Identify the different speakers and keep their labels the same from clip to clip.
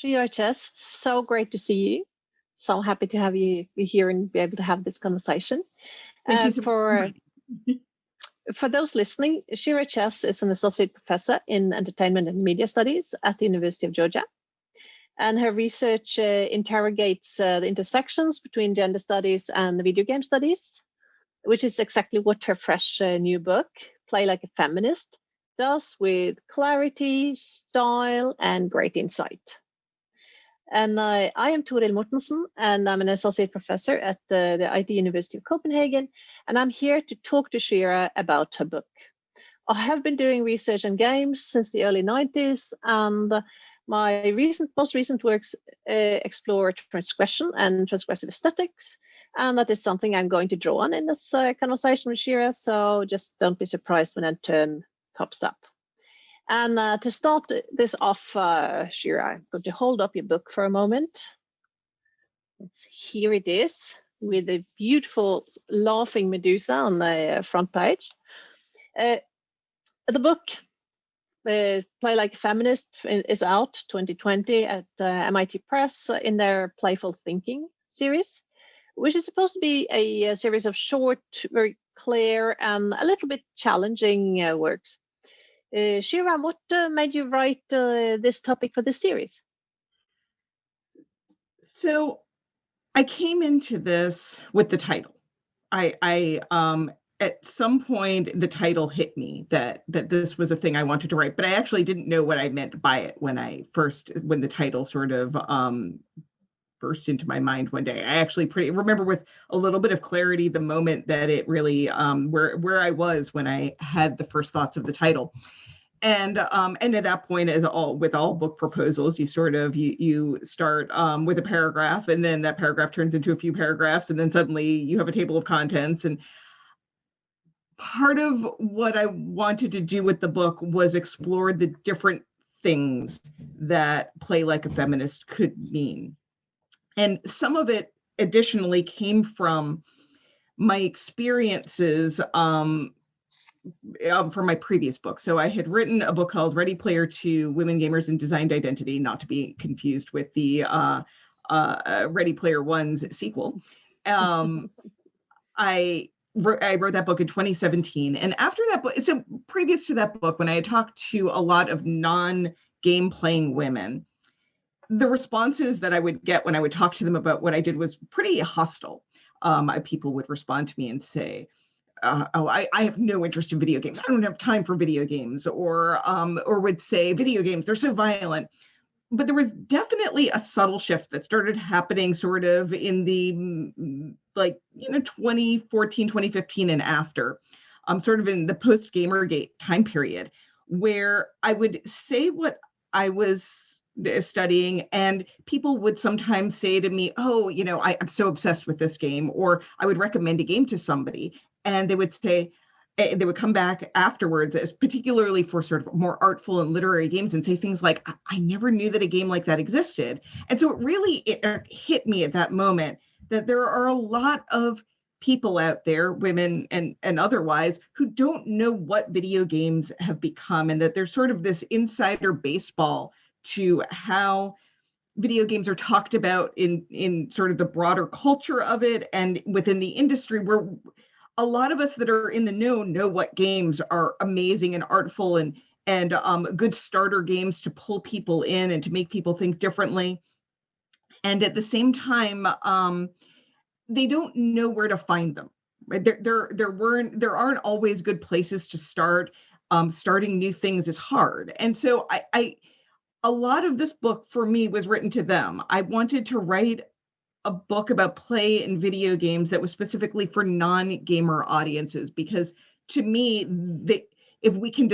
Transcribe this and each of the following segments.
Speaker 1: Shira Chess, so great to see you. So happy to have you here and be able to have this conversation.
Speaker 2: Thank you
Speaker 1: For those listening, Shira Chess is an associate professor in entertainment and media studies at the University of Georgia. And her research interrogates the intersections between gender studies and video game studies, which is exactly what her fresh new book, Play Like a Feminist, does with clarity, style, and great insight. And I am Torill Mortensen, and I'm an associate professor at the IT University of Copenhagen, and I'm here to talk to Shira about her book. I have been doing research on games since the early 90s, and my most recent works explore transgression and transgressive aesthetics, and that is something I'm going to draw on in this conversation with Shira, so just don't be surprised when that term pops up. And to start this off, Shira, I'm going to hold up your book for a moment. Here it is, with a beautiful laughing Medusa on the front page. The book, Play Like a Feminist, is out 2020 at MIT Press in their Playful Thinking series, which is supposed to be a series of short, very clear, and a little bit challenging works. Shira, what made you write this topic for this series?
Speaker 2: So I came into this with the title. I at some point the title hit me that this was a thing I wanted to write, but I actually didn't know what I meant by it when the title sort of burst into my mind one day. I actually remember with a little bit of clarity the moment that it really where I was when I had the first thoughts of the title. And at that point, with all book proposals, you sort of you start with a paragraph, and then that paragraph turns into a few paragraphs, and then suddenly you have a table of contents. And part of what I wanted to do with the book was explore the different things that Play Like a Feminist could mean. And some of it additionally came from my experiences from my previous book. So I had written a book called Ready Player 2, Women Gamers and Designed Identity, not to be confused with the Ready Player 1's sequel. I wrote that book in 2017. And after that book, so previous to that book, when I had talked to a lot of non-game playing women, the responses that I would get when I would talk to them about what I did was pretty hostile. People would respond to me and say, I have no interest in video games. I don't have time for video games, or would say video games, they're so violent. But there was definitely a subtle shift that started happening sort of in the 2014, 2015 and after, sort of in the post Gamergate time period, where I would say what I was studying, and people would sometimes say to me, oh, I'm so obsessed with this game, or I would recommend a game to somebody, and they would say, they would come back afterwards, as particularly for sort of more artful and literary games, and say things like, I never knew that a game like that existed. And so it hit me at that moment that there are a lot of people out there, women and otherwise, who don't know what video games have become, and that there's sort of this insider baseball to how video games are talked about in sort of the broader culture of it and within the industry, where a lot of us that are in the know what games are amazing and artful and good starter games to pull people in and to make people think differently. And at the same time, they don't know where to find them. Right? There aren't always good places to start. Starting new things is hard. And so a lot of this book for me was written to them. I wanted to write a book about play in video games that was specifically for non-gamer audiences, because to me, if we can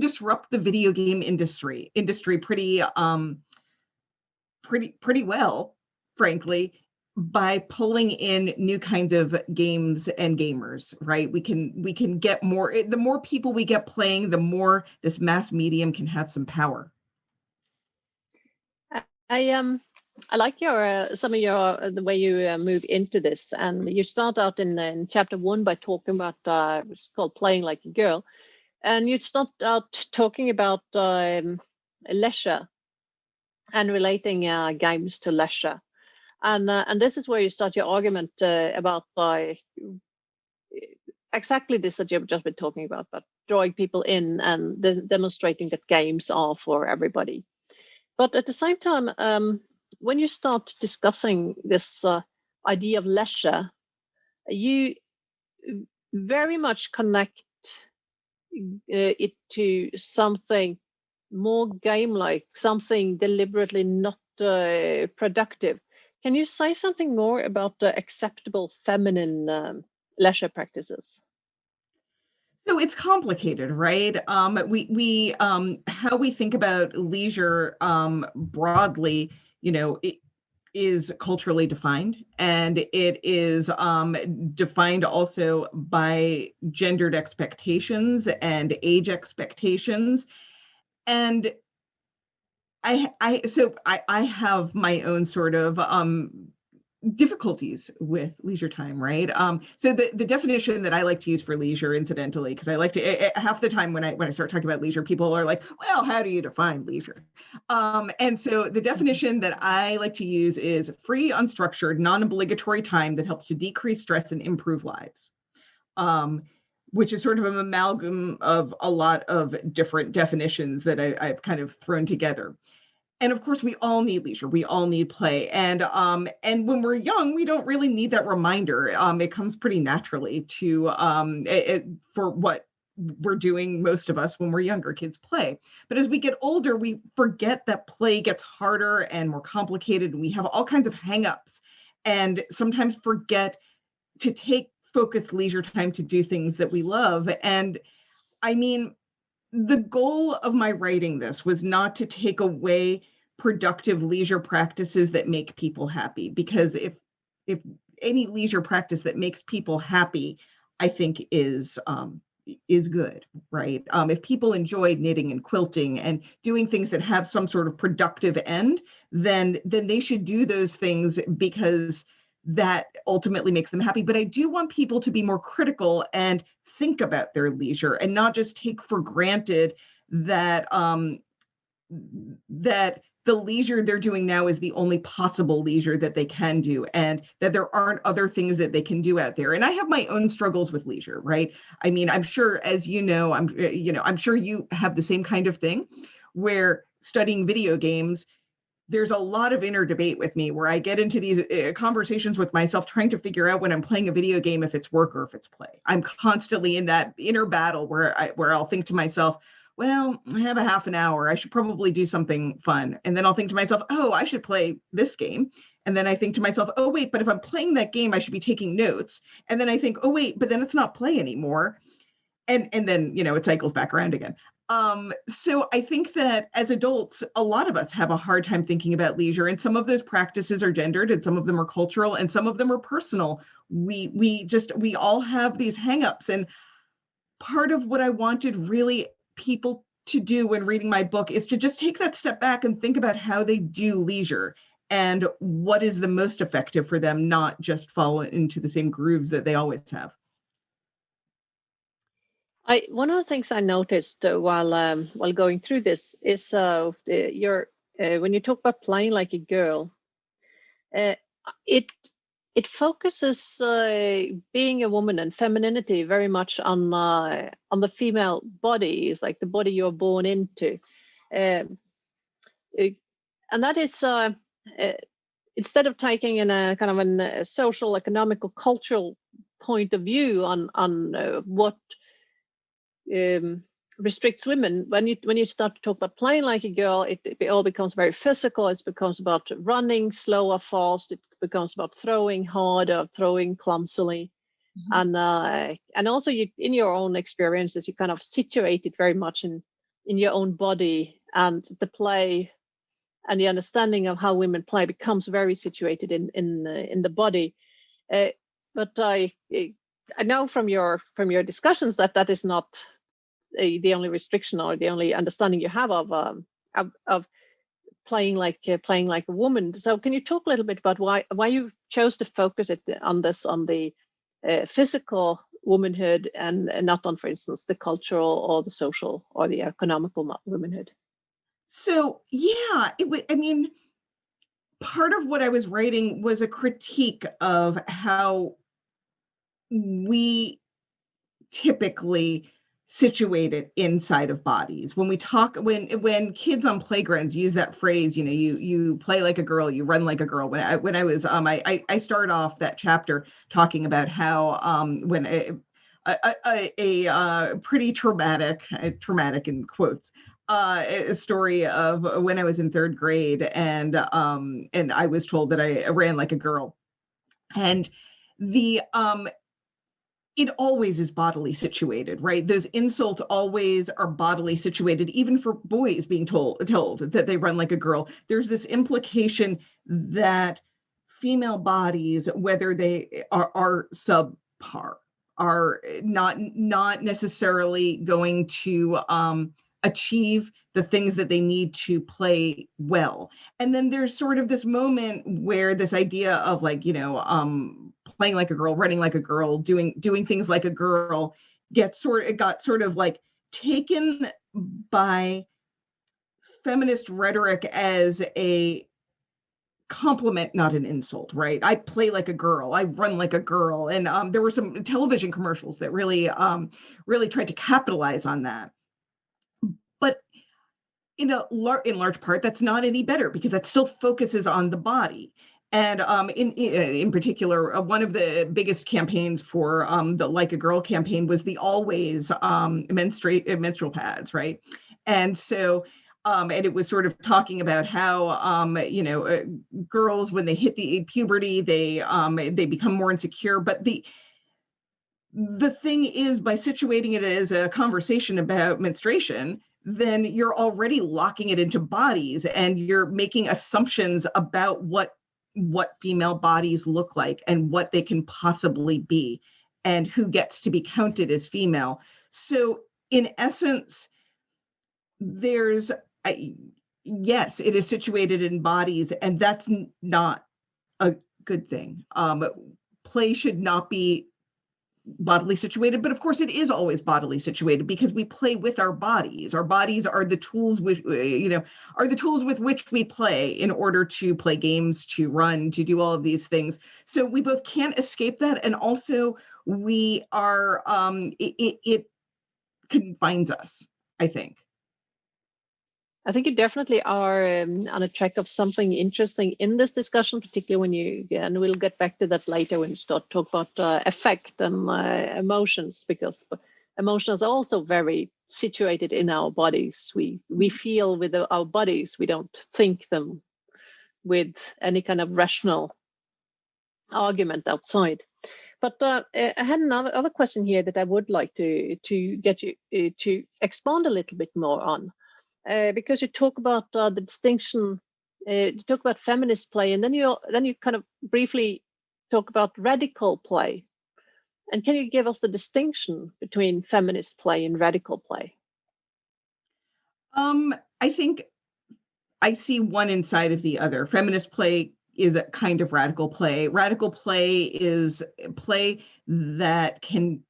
Speaker 2: disrupt the video game industry pretty well, frankly, by pulling in new kinds of games and gamers, right? We can get more. The more people we get playing, the more this mass medium can have some power.
Speaker 1: I like the way you move into this, and you start out in chapter 1 by talking about what's called playing like a girl, and you start out talking about leisure and relating games to leisure. And this is where you start your argument about exactly this that you've just been talking about, but drawing people in and demonstrating that games are for everybody. But at the same time, when you start discussing this idea of leisure, you very much connect it to something more game-like, something deliberately not productive. Can you say something more about the acceptable feminine leisure practices?
Speaker 2: So it's complicated, right? We how we think about leisure broadly, it is culturally defined, and it is defined also by gendered expectations and age expectations. And I have my own sort of difficulties with leisure time, right? So the definition that I like to use for leisure, incidentally, because I like to half the time when I start talking about leisure, people are like, "Well, how do you define leisure?" And so the definition that I like to use is free, unstructured, non-obligatory time that helps to decrease stress and improve lives. Which is sort of an amalgam of a lot of different definitions that I've kind of thrown together. And of course, we all need leisure. We all need play. And when we're young, we don't really need that reminder. It comes pretty naturally to for what we're doing, most of us when we're younger, kids play. But as we get older, we forget that play gets harder and more complicated. We have all kinds of hangups and sometimes forget to take focused leisure time to do things that we love. And I mean, the goal of my writing this was not to take away productive leisure practices that make people happy, because if any leisure practice that makes people happy, I think is good, right? If people enjoy knitting and quilting and doing things that have some sort of productive end, then they should do those things because that ultimately makes them happy. But I do want people to be more critical and think about their leisure and not just take for granted that that the leisure they're doing now is the only possible leisure that they can do, and that there aren't other things that they can do out there. And I have my own struggles with leisure, right? I mean, I'm sure, as I'm sure you have the same kind of thing, where studying video games, there's a lot of inner debate with me where I get into these conversations with myself trying to figure out when I'm playing a video game if it's work or if it's play. I'm constantly in that inner battle where I'll think to myself, well, I have a half an hour. I should probably do something fun. And then I'll think to myself, oh, I should play this game. And then I think to myself, oh, wait, but if I'm playing that game, I should be taking notes. And then I think, oh, wait, but then it's not play anymore. And then, it cycles back around again. So I think that as adults, a lot of us have a hard time thinking about leisure, and some of those practices are gendered, and some of them are cultural, and some of them are personal. We all have these hangups, and part of what I wanted really people to do when reading my book is to just take that step back and think about how they do leisure and what is the most effective for them, not just fall into the same grooves that they always have.
Speaker 1: One of the things I noticed while going through this is when you talk about playing like a girl, it focuses being a woman and femininity very much on the female body. It's like the body you're born into, and that is instead of taking in a kind of a social, economical, cultural point of view on what restricts women. When you start to talk about playing like a girl, it all becomes very physical. It becomes about running slow or fast. It becomes about throwing hard or throwing clumsily. Mm-hmm. And also in your own experiences, you kind of situate it very much in your own body, and the play and the understanding of how women play becomes very situated in the body. But I know from your discussions that is not the only restriction or the only understanding you have of playing like a woman. So can you talk a little bit about why you chose to focus on the physical womanhood and not on, for instance, the cultural or the social or the economical womanhood?
Speaker 2: So yeah, I mean, part of what I was writing was a critique of how we typically situated inside of bodies. When we talk, when kids on playgrounds use that phrase, you play like a girl, you run like a girl. When I was I start off that chapter talking about how when pretty traumatic in quotes, a story of when I was in third grade, and I was told that I ran like a girl, and the it always is bodily situated, right? Those insults always are bodily situated, even for boys being told that they run like a girl. There's this implication that female bodies, whether they are subpar, are not necessarily going to achieve the things that they need to play well. And then there's sort of this moment where this idea of, like, playing like a girl, running like a girl, doing things like a girl got sort of like taken by feminist rhetoric as a compliment, not an insult, right? I play like a girl, I run like a girl. And there were some television commercials that really tried to capitalize on that. But in large part, that's not any better, because that still focuses on the body. And in particular, one of the biggest campaigns for the Like a Girl campaign was the Always menstrual pads, right? And so, and it was sort of talking about how girls, when they hit the puberty, they become more insecure. But the thing is, by situating it as a conversation about menstruation, then you're already locking it into bodies, and you're making assumptions about what female bodies look like and what they can possibly be, and who gets to be counted as female. So in essence, there's yes, it is situated in bodies, and that's not a good thing. Play should not be bodily situated, but of course it is always bodily situated, because we play with our bodies. Our bodies are the tools with which we play in order to play games, to run, to do all of these things. So we both can't escape that, and also we are it confines us, I think.
Speaker 1: I think you definitely are on a track of something interesting in this discussion, particularly and we'll get back to that later when we start talk about affect and emotions, because emotions are also very situated in our bodies. We feel with our bodies, we don't think them with any kind of rational argument outside. But I had another question here that I would like to get you to expand a little bit more on. Because you talk about the distinction, you talk about feminist play, and then you kind of briefly talk about radical play. And can you give us the distinction between feminist play and radical play?
Speaker 2: I think I see one inside of the other. Feminist play is a kind of radical play. Radical play is play that can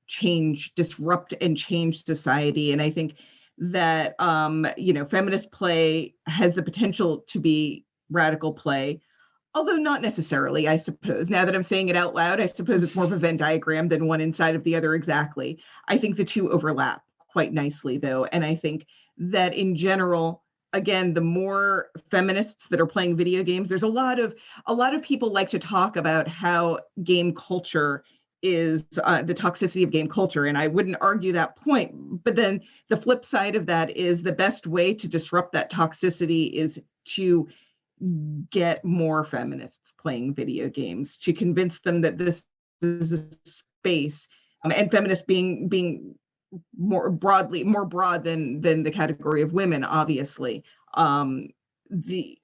Speaker 2: disrupt and change society. And I think that feminist play has the potential to be radical play, although not necessarily, I suppose. Now that I'm saying it out loud, I suppose it's more of a Venn diagram than one inside of the other exactly. I think the two overlap quite nicely, though. And I think that in general, again, the more feminists that are playing video games, there's a lot of people like to talk about how game culture is the toxicity of game culture. And I wouldn't argue that point. But then the flip side of that is the best way to disrupt that toxicity is to get more feminists playing video games, to convince them that this is a space, and feminists being more broad than the category of women, obviously. The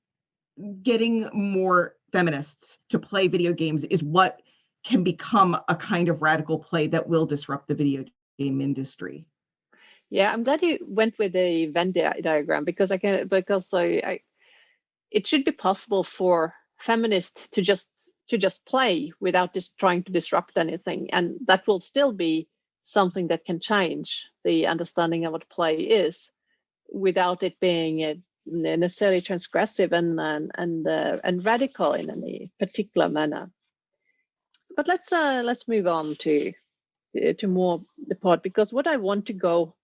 Speaker 2: getting more feminists to play video games is what can become a kind of radical play that will disrupt the video game industry.
Speaker 1: Yeah, I'm glad you went with a Venn diagram, because it should be possible for feminists to just play without just trying to disrupt anything, and that will still be something that can change the understanding of what play is, without it being necessarily transgressive and radical in any particular manner. But let's move on to more the part, because what I want to go,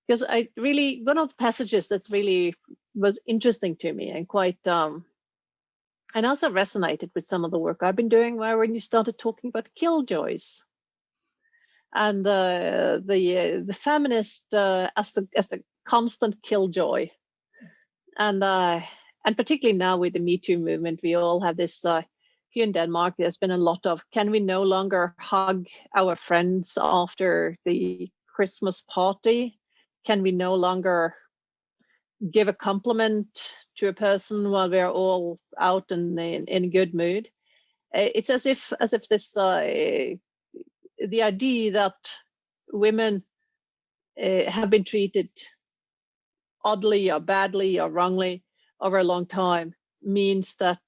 Speaker 1: because I really, one of the passages that really was interesting to me and quite and also resonated with some of the work I've been doing, where when you started talking about killjoys and the feminist as the constant killjoy, and particularly now with the Me Too movement, we all have this. Here in Denmark, there's been a lot of, can we no longer hug our friends after the Christmas party? Can we no longer give a compliment to a person while we're all out and in a good mood? It's as if this the idea that women have been treated oddly or badly or wrongly over a long time means that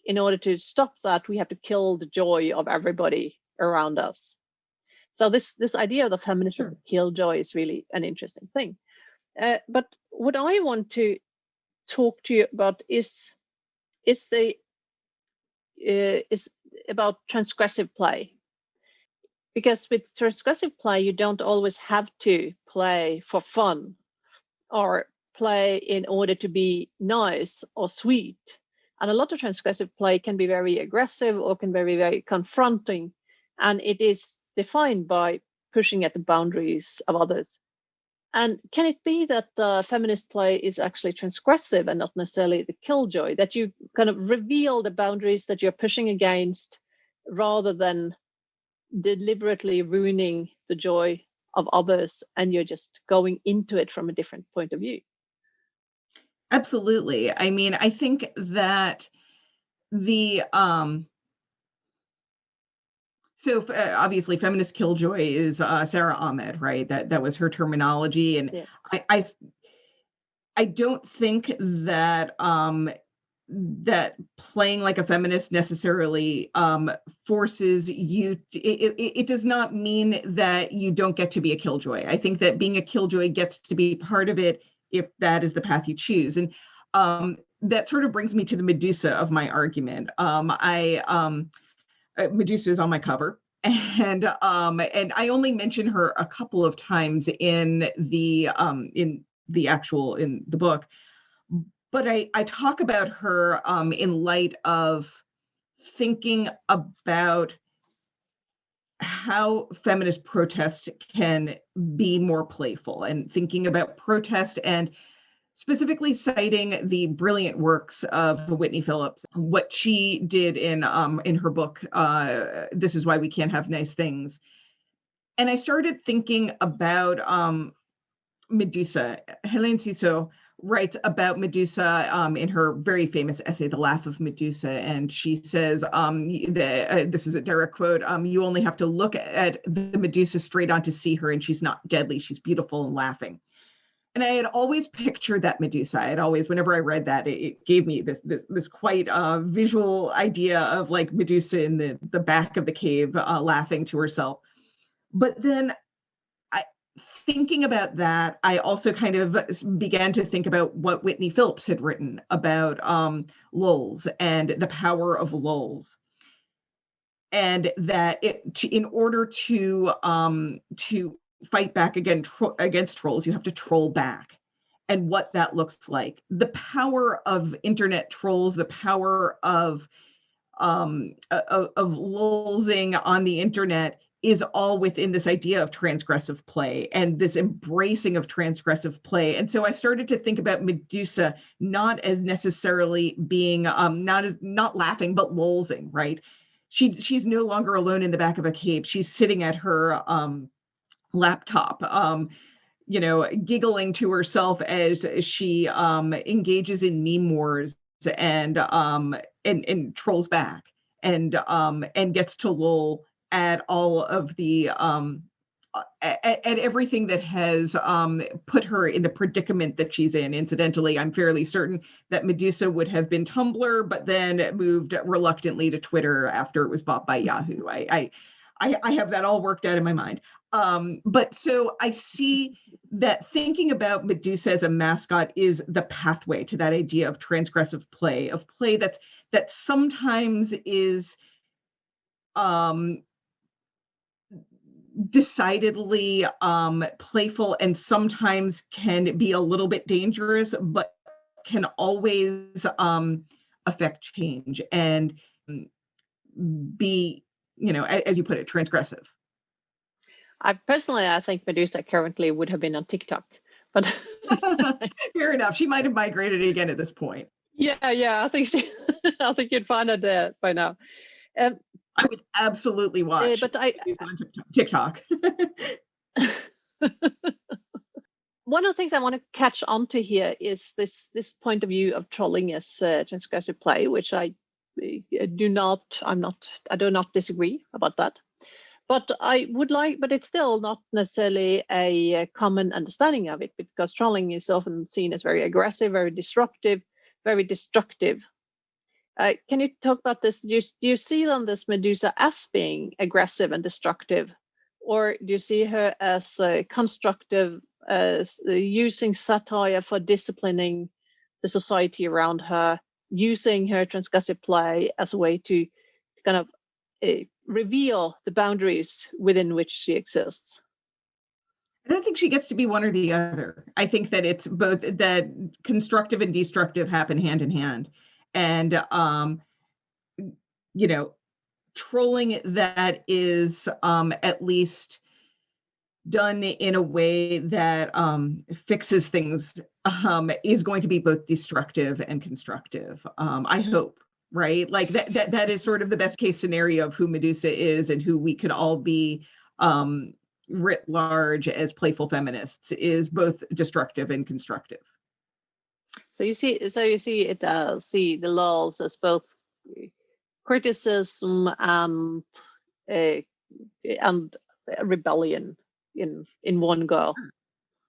Speaker 1: in order to stop that, we have to kill the joy of everybody around us. So this idea of the feminist killjoy is really an interesting thing. But what I want to talk to you about is about transgressive play. Because with transgressive play, you don't always have to play for fun or play in order to be nice or sweet. And a lot of transgressive play can be very aggressive or can be very, very confronting. And it is defined by pushing at the boundaries of others. And can it be that feminist play is actually transgressive and not necessarily the killjoy, that you kind of reveal the boundaries that you're pushing against rather than deliberately ruining the joy of others, and you're just going into it from a different point of view?
Speaker 2: Absolutely. I mean, I think that the obviously feminist killjoy is Sarah Ahmed, right? That was her terminology, and yeah. I don't think that that playing like a feminist necessarily forces you to, it does not mean that you don't get to be a killjoy. I think that being a killjoy gets to be part of it if that is the path you choose. And that sort of brings me to the Medusa of my argument. Medusa is on my cover, and I only mention her a couple of times in the book, but I talk about her in light of thinking about how feminist protest can be more playful, and thinking about protest and specifically citing the brilliant works of Whitney Phillips, what she did in her book, This Is Why We Can't Have Nice Things. And I started thinking about Medusa. Hélène Cixous writes about Medusa in her very famous essay, The Laugh of Medusa. And she says, this is a direct quote, you only have to look at the Medusa straight on to see her, and she's not deadly, she's beautiful and laughing. And I had always pictured that Medusa. I had always, whenever I read that, it gave me this quite visual idea of like Medusa in the back of the cave laughing to herself. But then thinking about that, I also kind of began to think about what Whitney Phillips had written about lulz and the power of lulz. And that in order to fight back against trolls, you have to troll back, and what that looks like. The power of internet trolls, the power of lulzing on the internet is all within this idea of transgressive play and this embracing of transgressive play. And so I started to think about Medusa not as necessarily being not laughing, but lulzing, right? She's no longer alone in the back of a cave. She's sitting at her laptop, giggling to herself as she engages in meme wars and trolls back and gets to lull at all of the at everything that has put her in the predicament that she's in. Incidentally, I'm fairly certain that Medusa would have been Tumblr, but then moved reluctantly to Twitter after it was bought by Yahoo. I have that all worked out in my mind. But so I see that thinking about Medusa as a mascot is the pathway to that idea of transgressive play, of play that sometimes is decidedly playful and sometimes can be a little bit dangerous, but can always affect change and be, as you put it, transgressive.
Speaker 1: I think Medusa currently would have been on TikTok, but
Speaker 2: Fair enough. She might have migrated again at this point.
Speaker 1: yeah, I think I think you'd find it there by now.
Speaker 2: I would absolutely watch.
Speaker 1: But
Speaker 2: on TikTok.
Speaker 1: One of the things I want to catch on to here is this point of view of trolling as transgressive play, which I do not disagree about that. But but it's still not necessarily a common understanding of it, because trolling is often seen as very aggressive, very disruptive, very destructive. Can you talk about this? Do you see on this Medusa as being aggressive and destructive, or do you see her as constructive, as using satire for disciplining the society around her, using her transgressive play as a way to kind of reveal the boundaries within which she exists?
Speaker 2: I don't think she gets to be one or the other. I think that it's both, that constructive and destructive happen hand in hand. And, trolling that is at least done in a way that fixes things is going to be both destructive and constructive. I hope, right? Like that is sort of the best case scenario of who Medusa is and who we could all be writ large as playful feminists, is both destructive and constructive.
Speaker 1: So you see the lulz as both criticism and rebellion in one go.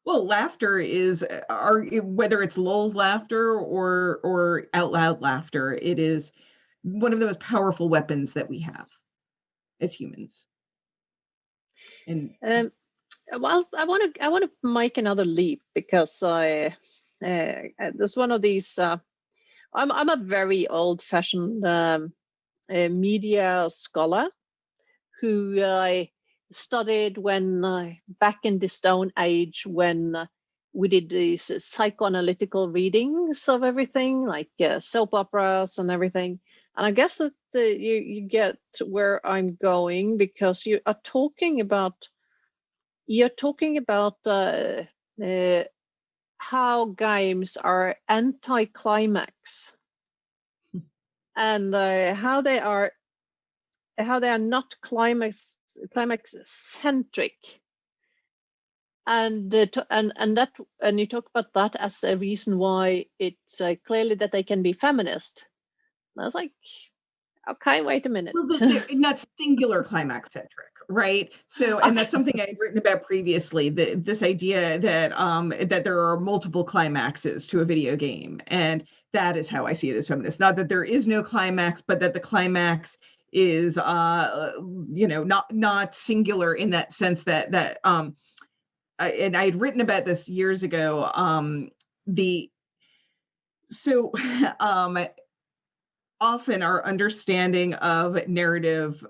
Speaker 2: Well, laughter is, whether it's lulz laughter or out loud laughter, it is one of the most powerful weapons that we have as humans. And
Speaker 1: well, I want to make another leap, because there's one of these. I'm a very old-fashioned media scholar who I studied when back in the Stone Age, when we did these psychoanalytical readings of everything, like soap operas and everything. And I guess that you get where I'm going, because you're talking about how games are anti-climax, and how they are not climax centric, and you talk about that as a reason why it's clearly that they can be feminist. And I was like, okay, wait a minute.
Speaker 2: well, not singular climax centric, right? So, and that's something I'd written about previously, this idea that that there are multiple climaxes to a video game, and that is how I see it as feminist. Not that there is no climax, but that the climax is not singular, in that sense that and I had written about this years ago. Often our understanding of narrative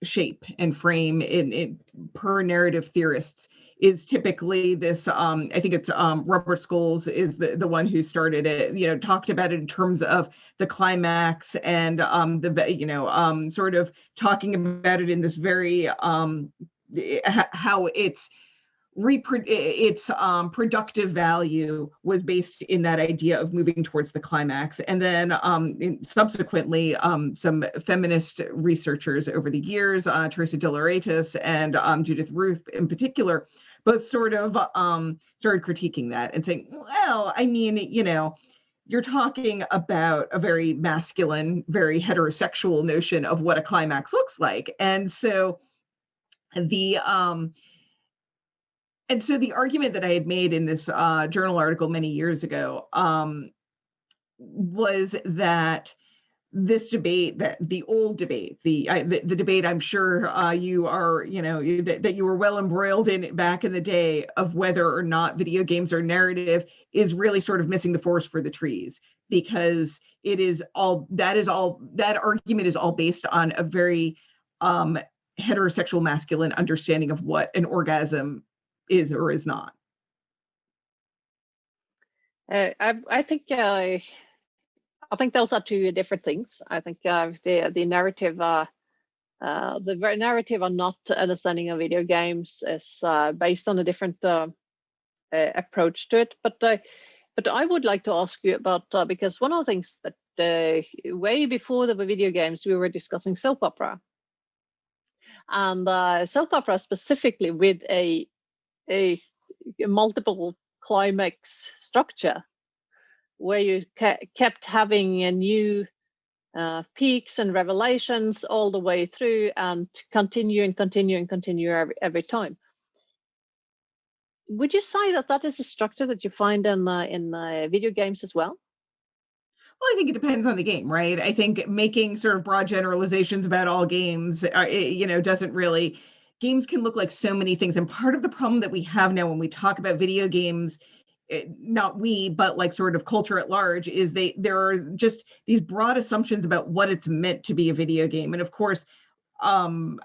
Speaker 2: shape and frame in per narrative theorists is typically this. I think it's Robert Scholes is the one who started it. Talked about it in terms of the climax, and sort of talking about it in this very how its productive value was based in that idea of moving towards the climax. And then subsequently, some feminist researchers over the years, Teresa de Lauretis and Judith Ruth in particular, both sort of started critiquing that and saying, well, I mean, you're talking about a very masculine, very heterosexual notion of what a climax looks like. And so the argument that I had made in this journal article many years ago was that this debate, that the old debate, the debate I'm sure you are, that you were well embroiled in back in the day, of whether or not video games are narrative, is really sort of missing the forest for the trees, because that argument is all based on a very heterosexual masculine understanding of what an orgasm is or is not.
Speaker 1: I think those are two different things. I think the narrative, the narrative or not understanding of video games is based on a different approach to it. But I would like to ask you about, because one of the things that way before the video games, we were discussing soap opera, and soap opera specifically with a multiple climax structure, where you kept having a new peaks and revelations all the way through, and continue every time. Would you say that that is a structure that you find in video games as well?
Speaker 2: Well, I think it depends on the game, right? I think making sort of broad generalizations about all games, doesn't really. Games can look like so many things, and part of the problem that we have now when we talk about video games, not we, but like sort of culture at large, is there are just these broad assumptions about what it's meant to be a video game. And of course, how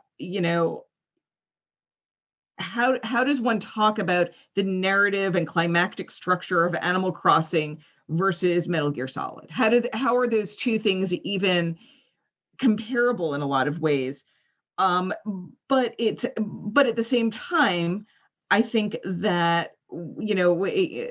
Speaker 2: does one talk about the narrative and climactic structure of Animal Crossing versus Metal Gear Solid? How are those two things even comparable in a lot of ways? But at the same time, I think that, looking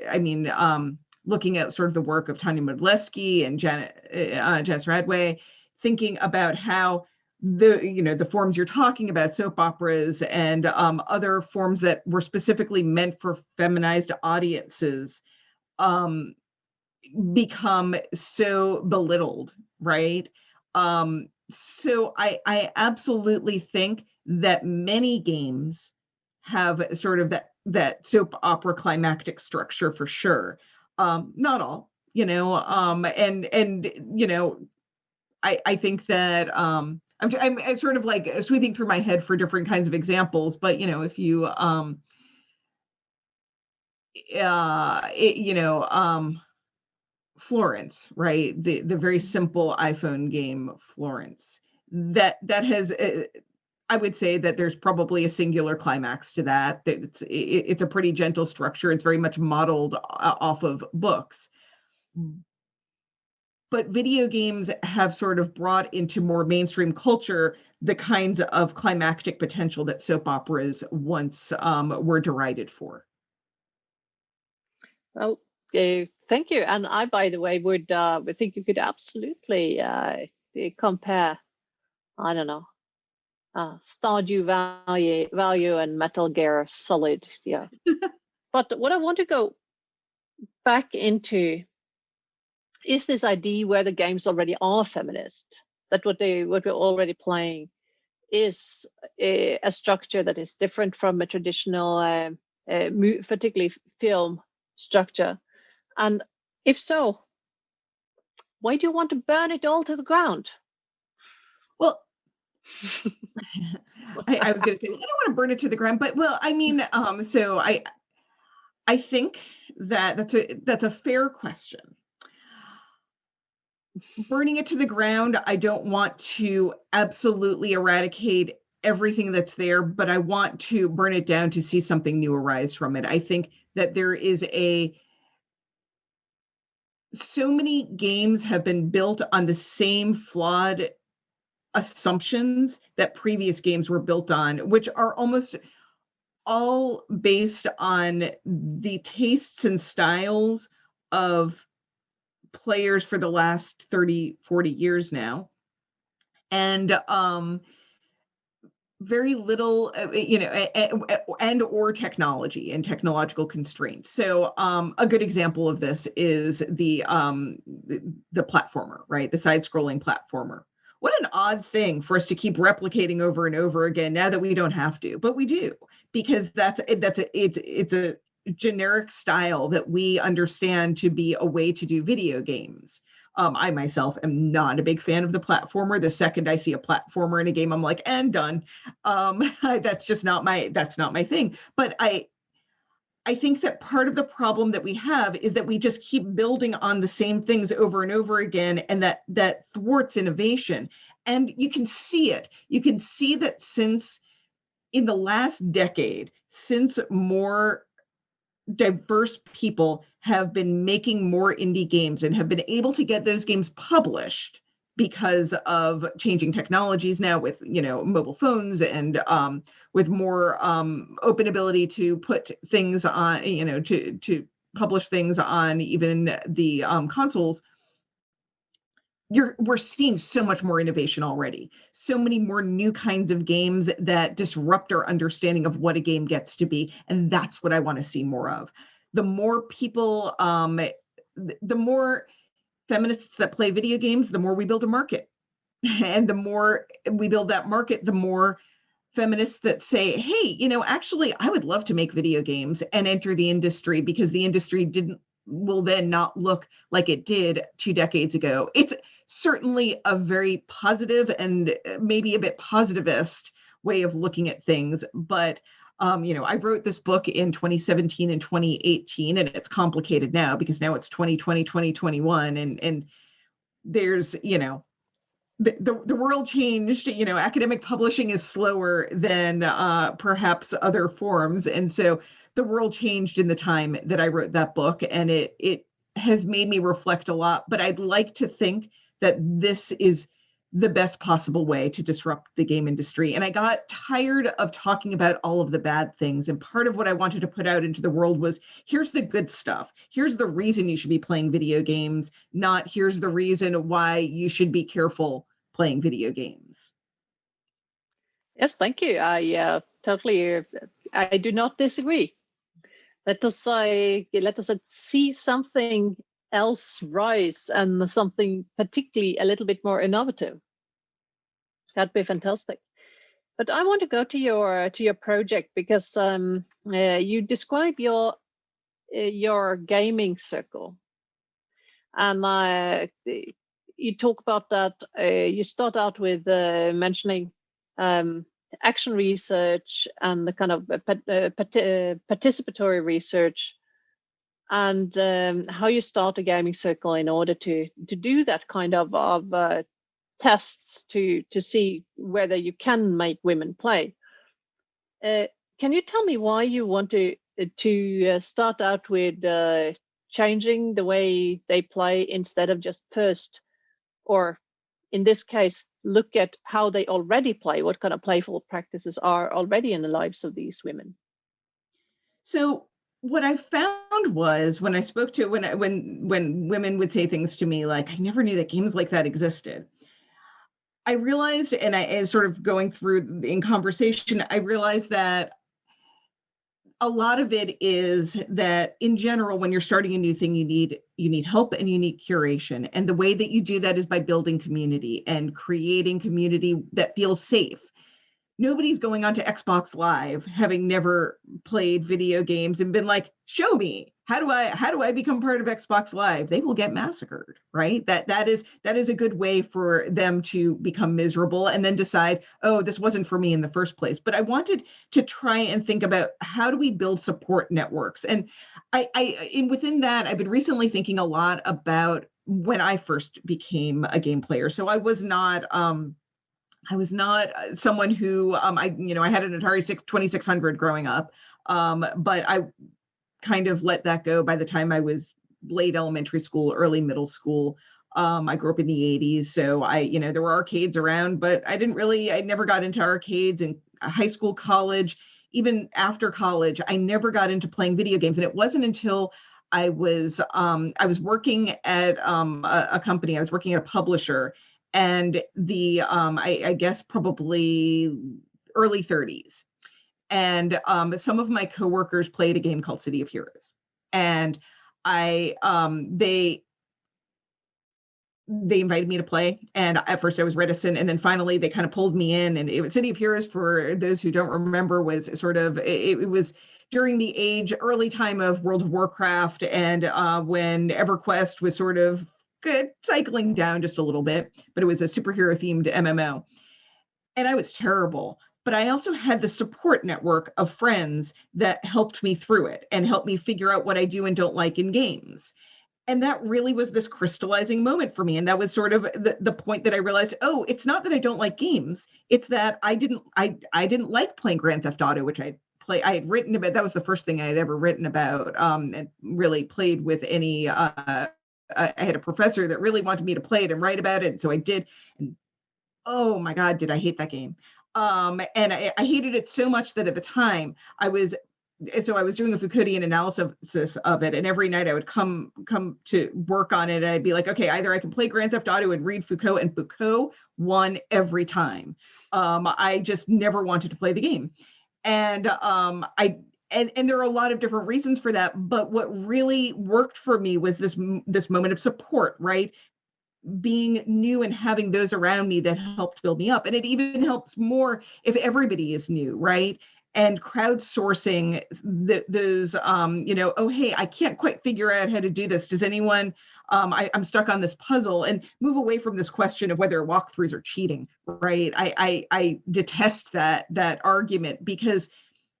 Speaker 2: at sort of the work of Tanya Modleski and Jess Radway, thinking about how the forms you're talking about, soap operas and other forms that were specifically meant for feminized audiences, become so belittled, right? So I absolutely think that many games have sort of that soap opera climactic structure for sure. Not all, I think that I'm sort of like sweeping through my head for different kinds of examples, but if you Florence, right? The very simple iPhone game Florence, that has, I would say that there's probably a singular climax to that. It's a pretty gentle structure. It's very much modeled off of books. But video games have sort of brought into more mainstream culture the kinds of climactic potential that soap operas once were derided for.
Speaker 1: Well, thank you. And I, by the way, would think you could absolutely compare, I don't know, Stardew Valley and Metal Gear Solid. Yeah. But what I want to go back into is this idea where the games already are feminist, that what we're already playing is a structure that is different from a traditional, particularly film structure. And if so, why do you want to burn it all to the ground?
Speaker 2: Well, I was going to say, I don't want to burn it to the ground, but so I think that that's a fair question. Burning it to the ground, I don't want to absolutely eradicate everything that's there, but I want to burn it down to see something new arise from it. I think that there is so many games have been built on the same flawed assumptions that previous games were built on, which are almost all based on the tastes and styles of players for the last 30, 40 years now. And very little, and or technology and technological constraints. So a good example of this is the platformer, right? The side-scrolling platformer. What an odd thing for us to keep replicating over and over again now that we don't have to, but we do, because it's generic style that we understand to be a way to do video games. I myself am not a big fan of the platformer. The second I see a platformer in a game, I'm like, and done. That's just not my thing. But I think that part of the problem that we have is that we just keep building on the same things over and over again, and that thwarts innovation. And you can see it. You can see that since in the last decade, since more diverse people have been making more indie games and have been able to get those games published because of changing technologies now with mobile phones and with more open ability to put things on, to publish things on even the consoles. We're seeing so much more innovation already, so many more new kinds of games that disrupt our understanding of what a game gets to be. And that's what I want to see more of. The more people, the more feminists that play video games, the more we build a market. And the more we build that market, the more feminists that say, hey, actually, I would love to make video games and enter the industry, because the industry will then not look like it did 2 decades ago. It's certainly a very positive and maybe a bit positivist way of looking at things. But, I wrote this book in 2017 and 2018, and it's complicated now because now it's 2020, 2021. And there's, the world changed. Academic publishing is slower than perhaps other forms. And so the world changed in the time that I wrote that book, and it has made me reflect a lot. But I'd like to think that this is the best possible way to disrupt the game industry. And I got tired of talking about all of the bad things. And part of what I wanted to put out into the world was, here's the good stuff. Here's the reason you should be playing video games, not here's the reason why you should be careful playing video games.
Speaker 1: Yes, thank you. I totally, I do not disagree. Let us see something else rise, and something particularly a little bit more innovative. That'd be fantastic. But I want to go to your project, because you describe your gaming circle, and you talk about that. You start out with mentioning action research and the kind of participatory research, and how you start a gaming circle in order to do that kind of tests to see whether you can make women play. Can you tell me why you want to start out with changing the way they play, instead of just first, or in this case, look at how they already play, what kind of playful practices are already in the lives of these women?
Speaker 2: So what I found was, when I spoke to, when women would say things to me like, I never knew that games like that existed, I realized, and sort of going through in conversation, I realized that a lot of it is that in general, when you're starting a new thing, you need help and you need curation. And the way that you do that is by building community and creating community that feels safe. Nobody's going onto Xbox Live having never played video games and been like, show me, how do I become part of Xbox Live? They will get massacred, right? That is a good way for them to become miserable and then decide, oh, this wasn't for me in the first place. But I wanted to try and think about, how do we build support networks? And within that, I've been recently thinking a lot about when I first became a game player. So I was not someone who, I had an Atari 2600 growing up, but I kind of let that go by the time I was late elementary school, early middle school. I grew up in the 80s, so there were arcades around, but I never got into arcades in high school, college, even after college. I never got into playing video games. And it wasn't until I was working at a company, I was working at a publisher, and I guess probably early 30s. And some of my coworkers played a game called City of Heroes. And they invited me to play. And at first I was reticent. And then finally they kind of pulled me in. And City of Heroes, for those who don't remember, was sort of, it was during the early time of World of Warcraft, and when EverQuest was sort of cycling down just a little bit, but it was a superhero themed MMO. And I was terrible. But I also had the support network of friends that helped me through it and helped me figure out what I do and don't like in games. And that really was this crystallizing moment for me. And that was sort of the point that I realized, oh, it's not that I don't like games. It's that I didn't like playing Grand Theft Auto, which I had written about. That was the first thing I had ever written about, and really played with any, I had a professor that really wanted me to play it and write about it. And so I did. And oh my God, did I hate that game. And I hated it so much that at the time I was doing a Foucauldian analysis of it, and every night I would come to work on it, and I'd be like, okay, either I can play Grand Theft Auto and read Foucault, and Foucault won every time. I just never wanted to play the game. And and there are a lot of different reasons for that, but what really worked for me was this moment of support, right? Being new and having those around me that helped build me up. And it even helps more if everybody is new, right? And crowdsourcing those, oh, hey, I can't quite figure out how to do this. Does anyone, I'm stuck on this puzzle, and move away from this question of whether walkthroughs are cheating, right? I detest that argument, because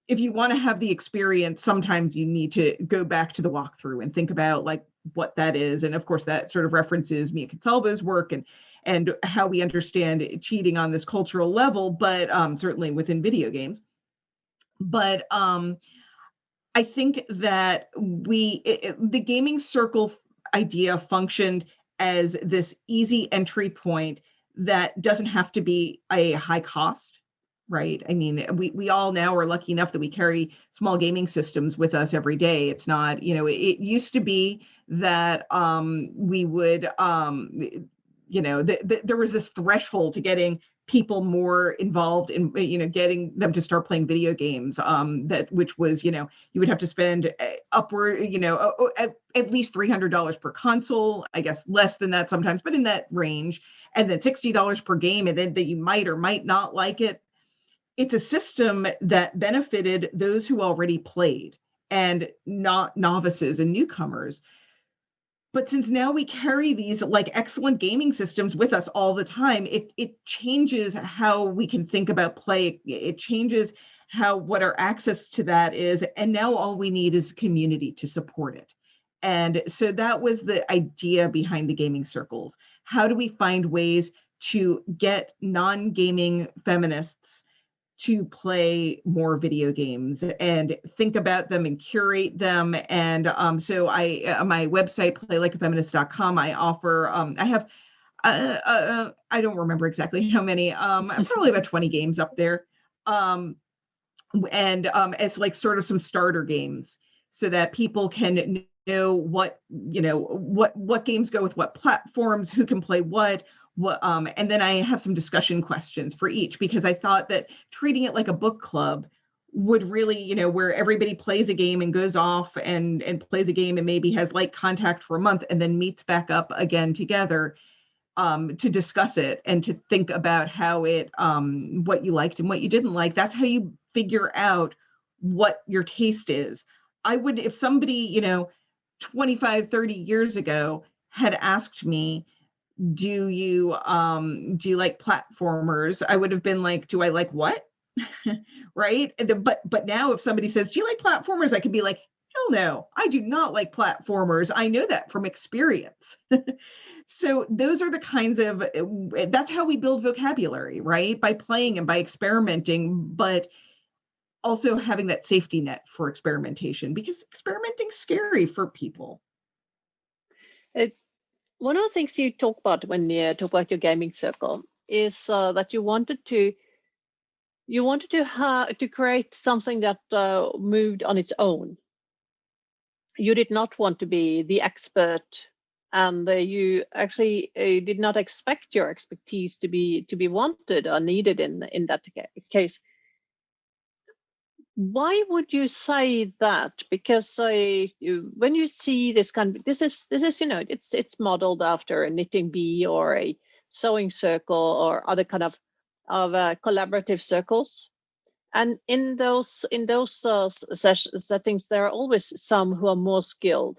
Speaker 2: if you want to have the experience, sometimes you need to go back to the walkthrough and think about like what that is. And of course, that sort of references Mia Consalvo's work and how we understand cheating on this cultural level, but certainly within video games. But I think that the gaming circle idea functioned as this easy entry point that doesn't have to be a high cost. Right. I mean, we all now are lucky enough that we carry small gaming systems with us every day. It's not, it used to be that we would, there was this threshold to getting people more involved in, getting them to start playing video games, which was, you would have to spend upward, at least $300 per console, I guess less than that sometimes, but in that range, and then $60 per game, and then that you might or might not like it. It's a system that benefited those who already played and not novices and newcomers. But since now we carry these like excellent gaming systems with us all the time, it changes how we can think about play. It changes what our access to that is. And now all we need is community to support it. And so that was the idea behind the gaming circles. How do we find ways to get non-gaming feminists to play more video games and think about them and curate them? And so my website, playlikeafeminist.com, I offer, I have, I don't remember exactly how many, probably about 20 games up there. And it's like sort of some starter games so that people can know what games go with what platforms, who can play what, and then I have some discussion questions for each, because I thought that treating it like a book club would really, where everybody plays a game and goes off and plays a game and maybe has light contact for a month and then meets back up again together to discuss it and to think about how it, what you liked and what you didn't like. That's how you figure out what your taste is. I would, if somebody, 25, 30 years ago had asked me, do you like platformers? I would have been like, do I like what? Right. But now if somebody says, do you like platformers? I could be like, hell no, I do not like platformers. I know that from experience. So those are the kinds of, that's how we build vocabulary, right? By playing and by experimenting, but also having that safety net for experimentation, because experimenting's scary for people.
Speaker 1: One of the things you talk about when you talk about your gaming circle is that you wanted to create something that moved on its own. You did not want to be the expert, and you actually did not expect your expertise to be wanted or needed in that case. Why would you say that? Because when you see this kind of, this is it's modeled after a knitting bee or a sewing circle or other kind of collaborative circles, And in those settings, there are always some who are more skilled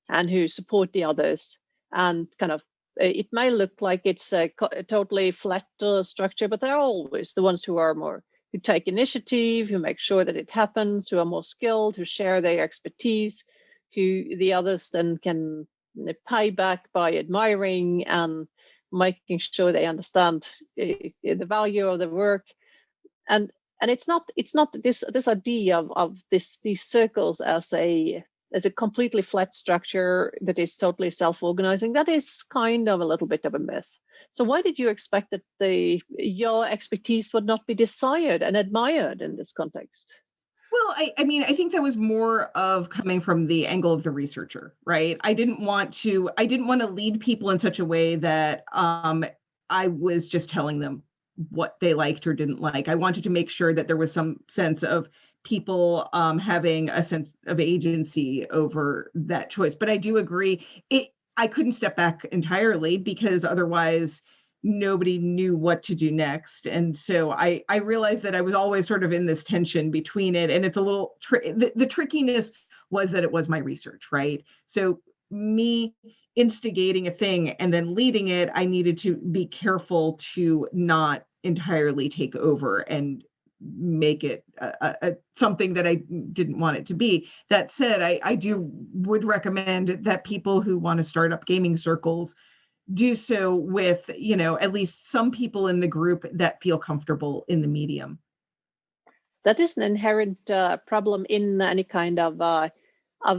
Speaker 1: and who support the others, and kind of it may look like it's a totally flat structure, but there are always the ones who are more, who take initiative, who make sure that it happens, who are more skilled, who share their expertise, who the others then can pay back by admiring and making sure they understand the value of the work. And it's not this idea of these circles as a completely flat structure that is totally self-organizing. That is kind of a little bit of a myth. So why did you expect that your expertise would not be desired and admired in this context?
Speaker 2: Well, I mean, I think that was more of coming from the angle of the researcher, right? I didn't want to lead people in such a way that I was just telling them what they liked or didn't like. I wanted to make sure that there was some sense of people having a sense of agency over that choice. But I do agree, I couldn't step back entirely, because otherwise nobody knew what to do next. And so I realized that I was always sort of in this tension between it. And it's a little, the trickiness was that it was my research, right? So me instigating a thing and then leading it, I needed to be careful to not entirely take over and make it something that I didn't want it to be. That said, I would recommend that people who want to start up gaming circles do so with, at least some people in the group that feel comfortable in the medium.
Speaker 1: That is an inherent problem in any kind of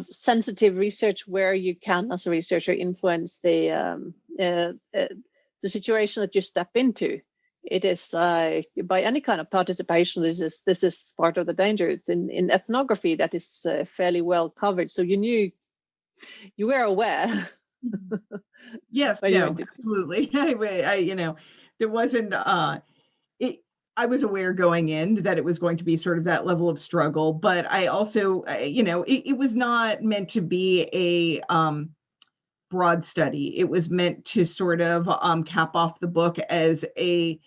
Speaker 1: sensitive research, where you can, as a researcher, influence the situation that you step into. It is by any kind of participation. This is part of the danger. It's in ethnography that is fairly well covered. So you were aware.
Speaker 2: Yes, no, absolutely. There wasn't. I was aware going in that it was going to be sort of that level of struggle, but I also, it was not meant to be a broad study. It was meant to sort of cap off the book as a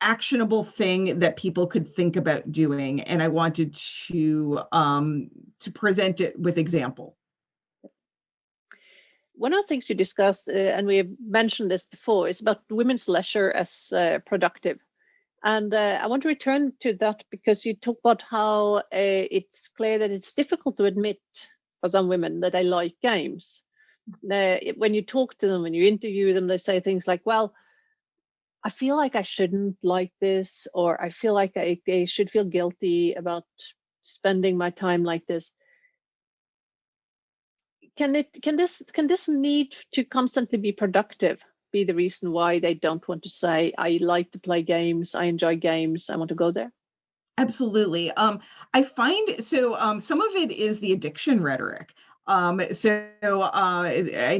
Speaker 2: actionable thing that people could think about doing, and I wanted to present it with example.
Speaker 1: One of the things you discuss, and we have mentioned this before, is about women's leisure as productive. And I want to return to that, because you talk about how it's clear that it's difficult to admit for some women that they like games. When you talk to them, when you interview them, they say things like, well, I feel like I shouldn't like this, or I feel like I should feel guilty about spending my time like this. Can this need to constantly be productive be the reason why they don't want to say, I like to play games, I enjoy games, I want to go there?
Speaker 2: Absolutely. I find some of it is the addiction rhetoric. I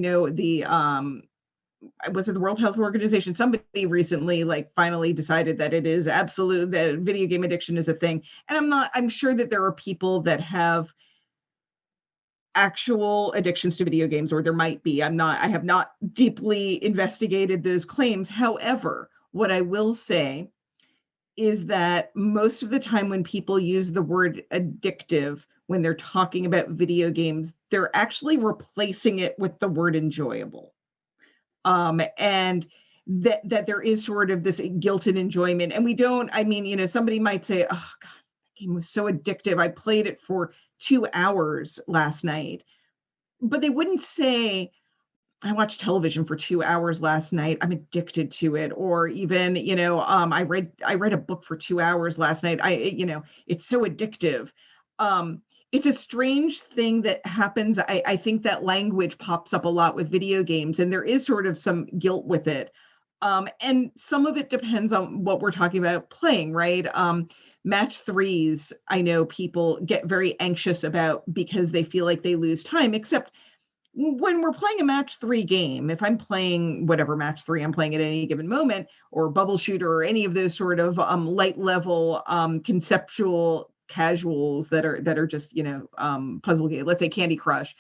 Speaker 2: know was it the World Health Organization? Somebody recently finally decided that it is absolute, that video game addiction is a thing. And I'm sure that there are people that have actual addictions to video games, or there might be. I have not deeply investigated those claims. However, what I will say is that most of the time when people use the word addictive, when they're talking about video games, they're actually replacing it with the word enjoyable. And that there is sort of this guilt and enjoyment. And we don't, somebody might say, oh God, that game was so addictive. I played it for 2 hours last night. But they wouldn't say, I watched television for 2 hours last night, I'm addicted to it. Or even, I read a book for 2 hours last night. It's so addictive. It's a strange thing that happens. I think that language pops up a lot with video games, and there is sort of some guilt with it. And some of it depends on what we're talking about playing, right? Match threes, I know people get very anxious about because they feel like they lose time, except when we're playing a match 3 game, if I'm playing whatever match 3 I'm playing at any given moment, or bubble shooter, or any of those sort of light level conceptual casuals that are just puzzle game, let's say Candy Crush,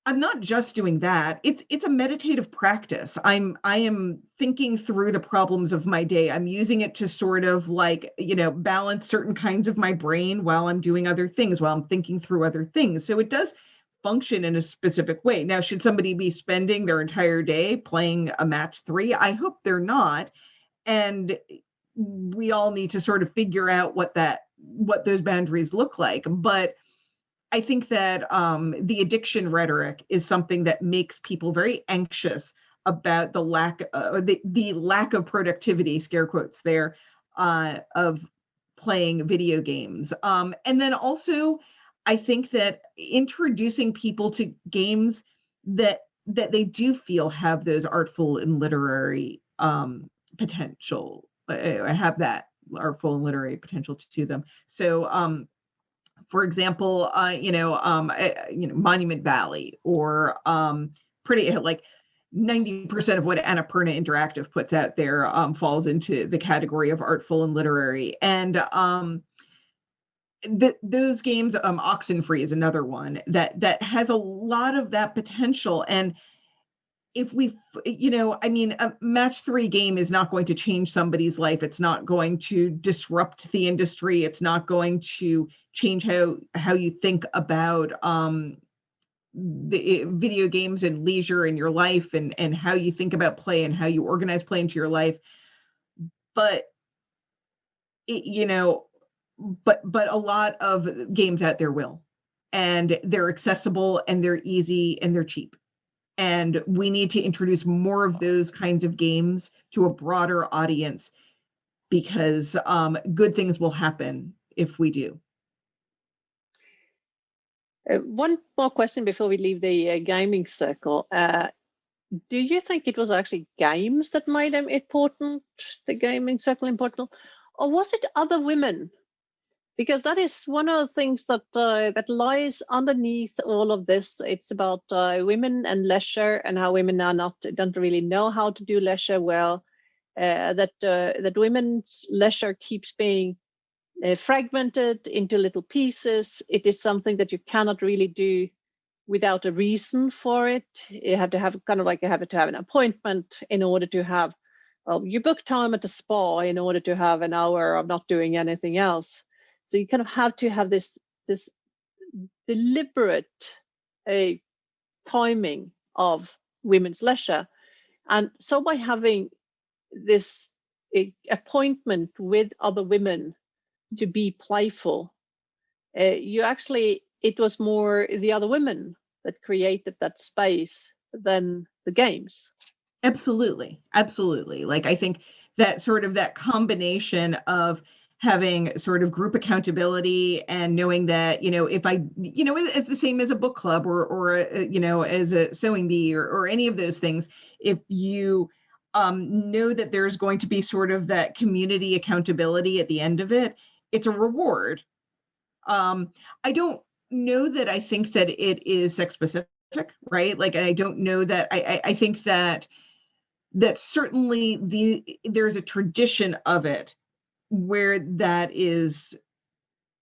Speaker 2: I'm not just doing that. It's a meditative practice. I am thinking through the problems of my day. I'm using it to sort of like, balance certain kinds of my brain while I'm doing other things, while I'm thinking through other things. So it does function in a specific way. Now, should somebody be spending their entire day playing a match 3? I hope they're not. And we all need to sort of figure out what those boundaries look like. But I think that the addiction rhetoric is something that makes people very anxious about the lack of productivity, scare quotes there, of playing video games. And then also, I think that introducing people to games that they do feel have those artful and literary potential, have that artful and literary potential to them. So, for example, Monument Valley, or pretty like 90% of what Annapurna Interactive puts out there falls into the category of artful and literary. And those games, Oxenfree is another one that has a lot of that potential. And if a match 3 game is not going to change somebody's life. It's not going to disrupt the industry. It's not going to change how you think about the video games and leisure in your life, and how you think about play and how you organize play into your life. But but a lot of games out there will, and they're accessible and they're easy and they're cheap. And we need to introduce more of those kinds of games to a broader audience, because good things will happen if we do.
Speaker 1: One more question before we leave the gaming circle. Do you think it was actually games that made them important, the gaming circle important, or was it other women? Because that is one of the things that that lies underneath all of this. It's about women and leisure, and how women don't really know how to do leisure well. That women's leisure keeps being fragmented into little pieces. It is something that you cannot really do without a reason for it. You have to have an appointment in order to have. Well, you book time at the spa in order to have an hour of not doing anything else. So you kind of have to have this deliberate timing of women's leisure. And so by having this appointment with other women to be playful, it was more the other women that created that space than the games.
Speaker 2: Absolutely. Like, I think that sort of that combination of having sort of group accountability and knowing that, if I, it's the same as a book club or as a sewing bee or any of those things. If you know that there's going to be sort of that community accountability at the end of it, it's a reward. I don't know that I think that it is sex specific, right? Like, I don't know that I think that certainly there's a tradition of it where that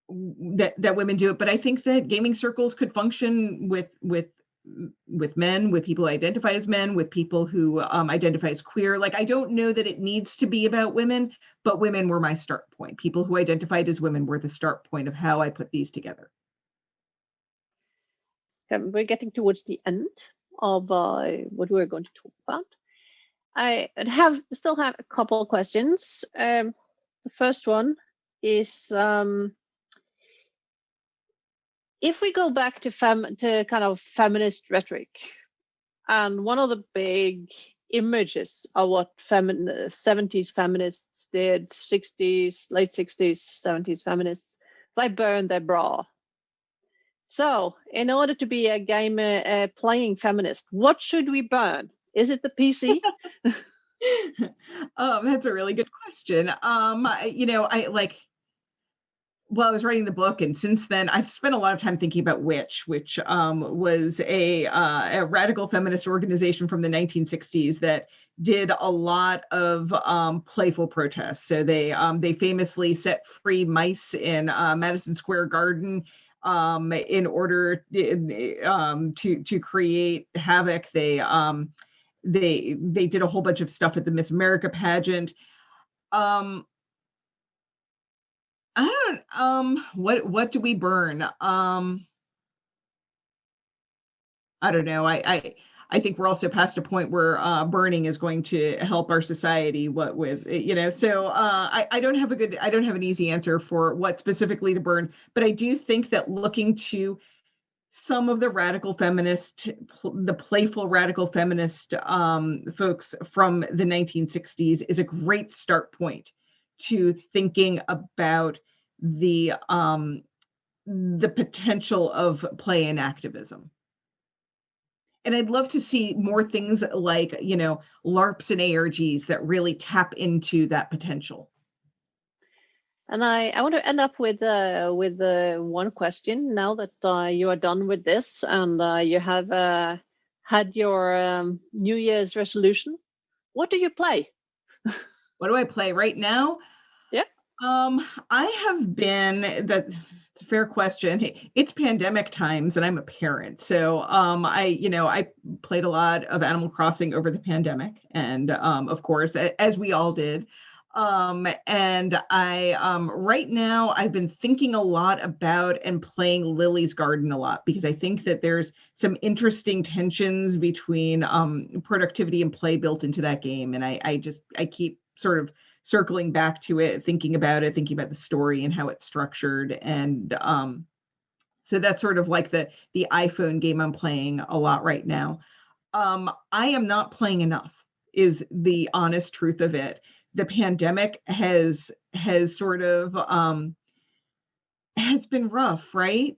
Speaker 2: women do it. But I think that gaming circles could function with men, with people who identify as men, with people who identify as queer. Like, I don't know that it needs to be about women, but women were my start point. People who identified as women were the start point of how I put these together.
Speaker 1: We're getting towards the end of what we're going to talk about. I still have a couple of questions. The first one is, if we go back to kind of feminist rhetoric, and one of the big images of what 70s feminists did, 60s, late 60s, 70s feminists, they burned their bra. So in order to be a gamer playing feminist, what should we burn? Is it the PC?
Speaker 2: That's a really good question. I was writing the book, and since then I've spent a lot of time thinking about which was a radical feminist organization from the 1960s that did a lot of playful protests. So they famously set free mice in Madison Square Garden in order to create havoc. They did a whole bunch of stuff at the Miss America pageant. I don't what do we burn? I don't know. I think we're also past a point where burning is going to help our society. What with, you know, so I don't have an easy answer for what specifically to burn, but I do think that looking to some of the radical feminist, the playful radical feminist folks from the 1960s is a great start point to thinking about the potential of play and activism. And I'd love to see more things like, you know, LARPs and ARGs that really tap into that potential.
Speaker 1: And I want to end up with one question now that you are done with this and you have had your New Year's resolution. What do you play?
Speaker 2: What do I play right now?
Speaker 1: Yeah.
Speaker 2: I have been it's a fair question. It's pandemic times and I'm a parent. So I played a lot of Animal Crossing over the pandemic. And of course, as we all did. And I right now I've been thinking a lot about and playing Lily's Garden a lot because I think that there's some interesting tensions between productivity and play built into that game. And I keep sort of circling back to it, thinking about the story and how it's structured. And so that's sort of like the iPhone game I'm playing a lot right now. I am not playing enough is the honest truth of it. The pandemic has sort of has been rough, right?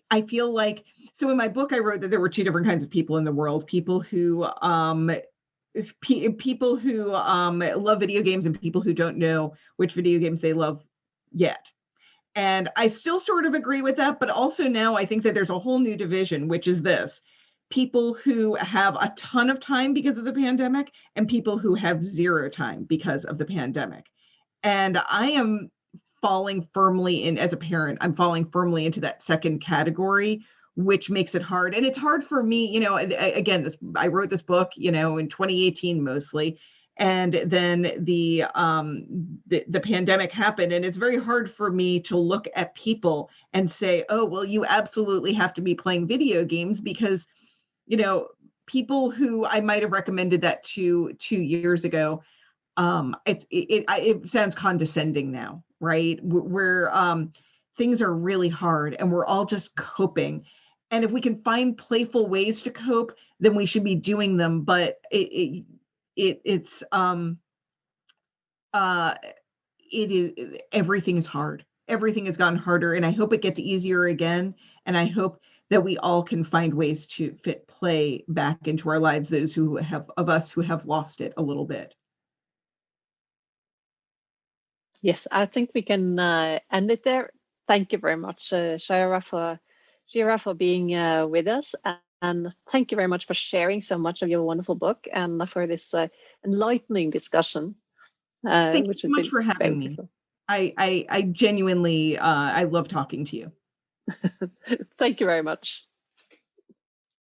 Speaker 2: I feel like, so in my book I wrote that there were two different kinds of people in the world, people who love video games and people who don't know which video games they love yet. And I still sort of agree with that, but also now I think that there's a whole new division, which is this: people who have a ton of time because of the pandemic and people who have zero time because of the pandemic. And I am falling firmly in, as a parent, I'm falling firmly into that second category, which makes it hard. And it's hard for me, you know, again, I wrote this book, you know, in 2018 mostly. And then the pandemic happened, and it's very hard for me to look at people and say, oh, well, you absolutely have to be playing video games because, you know, people who I might have recommended that to 2 years ago, it sounds condescending now, right? Where things are really hard and we're all just coping. And if we can find playful ways to cope, then we should be doing them. But everything is hard. Everything has gotten harder, and I hope it gets easier again. And I hope that we all can find ways to fit play back into our lives, those of us who have lost it a little bit.
Speaker 1: Yes, I think we can end it there. Thank you very much, Shira, for being with us. And thank you very much for sharing so much of your wonderful book and for this enlightening discussion.
Speaker 2: Thank you so much for having me. I genuinely, I love talking to you.
Speaker 1: Thank you very much.